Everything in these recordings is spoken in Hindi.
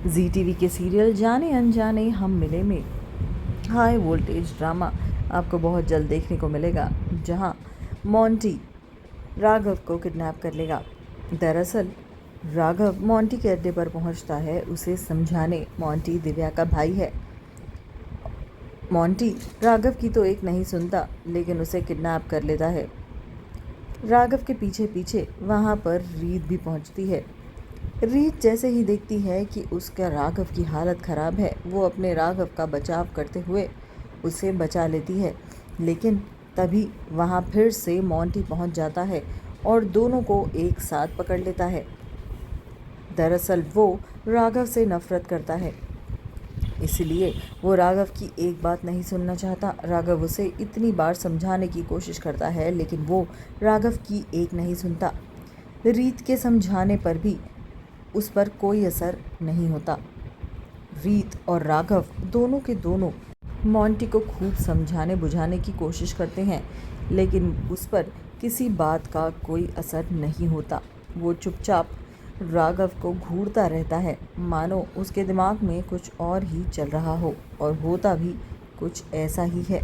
जी टीवी के सीरियल जाने अनजाने हम मिले में हाई वोल्टेज ड्रामा आपको बहुत जल्द देखने को मिलेगा, जहां मोंटी राघव को किडनैप कर लेगा। दरअसल राघव मोंटी के अड्डे पर पहुंचता है उसे समझाने। मोंटी दिव्या का भाई है। मोंटी राघव की तो एक नहीं सुनता, लेकिन उसे किडनैप कर लेता है। राघव के पीछे पीछे वहां पर रीत भी पहुंचती है। रीत जैसे ही देखती है कि उसका राघव की हालत ख़राब है, वो अपने राघव का बचाव करते हुए उसे बचा लेती है। लेकिन तभी वहाँ फिर से मोंटी पहुँच जाता है और दोनों को एक साथ पकड़ लेता है। दरअसल वो राघव से नफरत करता है, इसलिए वो राघव की एक बात नहीं सुनना चाहता। राघव उसे इतनी बार समझाने की कोशिश करता है, लेकिन वो राघव की एक नहीं सुनता। रीत के समझाने पर भी उस पर कोई असर नहीं होता। रीत और राघव दोनों के दोनों मोंटी को खूब समझाने बुझाने की कोशिश करते हैं, लेकिन उस पर किसी बात का कोई असर नहीं होता। वो चुपचाप राघव को घूरता रहता है, मानो उसके दिमाग में कुछ और ही चल रहा हो, और होता भी कुछ ऐसा ही है।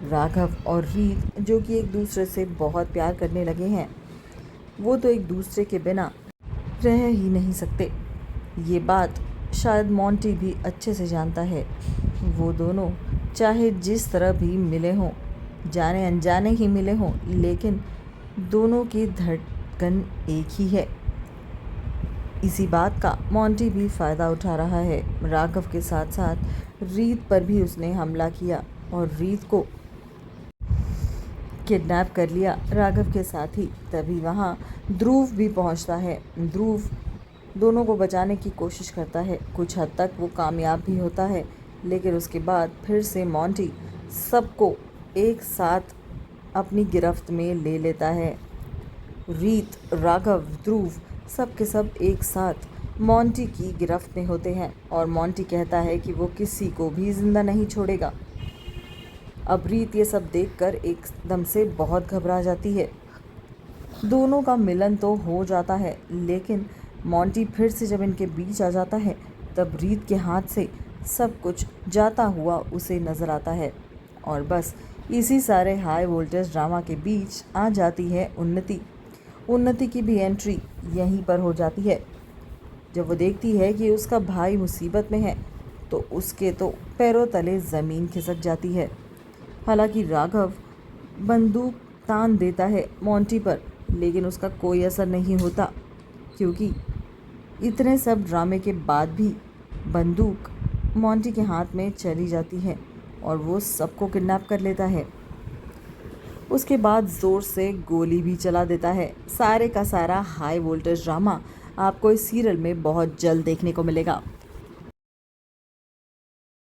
राघव और रीत जो कि एक दूसरे से बहुत प्यार करने लगे हैं, वो तो एक दूसरे के बिना रह ही नहीं सकते। ये बात शायद मोंटी भी अच्छे से जानता है। वो दोनों चाहे जिस तरह भी मिले हों, जाने अनजाने ही मिले हों, लेकिन दोनों की धड़कन एक ही है। इसी बात का मोंटी भी फ़ायदा उठा रहा है। राघव के साथ साथ रीत पर भी उसने हमला किया और रीत को किडनैप कर लिया राघव के साथ ही। तभी वहाँ ध्रुव भी पहुँचता है। ध्रुव दोनों को बचाने की कोशिश करता है। कुछ हद तक वो कामयाब भी होता है, लेकिन उसके बाद फिर से मोंटी सबको एक साथ अपनी गिरफ्त में ले लेता है। रीत, राघव, ध्रुव सब के सब एक साथ मोंटी की गिरफ्त में होते हैं और मोंटी कहता है कि वो किसी को भी जिंदा नहीं छोड़ेगा। अब रीत ये सब देखकर एकदम से बहुत घबरा जाती है। दोनों का मिलन तो हो जाता है, लेकिन मोंटी फिर से जब इनके बीच आ जाता है, तब रीत के हाथ से सब कुछ जाता हुआ उसे नज़र आता है। और बस इसी सारे हाई वोल्टेज ड्रामा के बीच आ जाती है उन्नति। उन्नति की भी एंट्री यहीं पर हो जाती है। जब वो देखती है कि उसका भाई मुसीबत में है, तो उसके तो पैरों तले ज़मीन खिसक जाती है। हालांकि राघव बंदूक तान देता है मोंटी पर, लेकिन उसका कोई असर नहीं होता, क्योंकि इतने सब ड्रामे के बाद भी बंदूक मोंटी के हाथ में चली जाती है और वो सबको किडनैप कर लेता है। उसके बाद ज़ोर से गोली भी चला देता है। सारे का सारा हाई वोल्टेज ड्रामा आपको इस सीरियल में बहुत जल्द देखने को मिलेगा।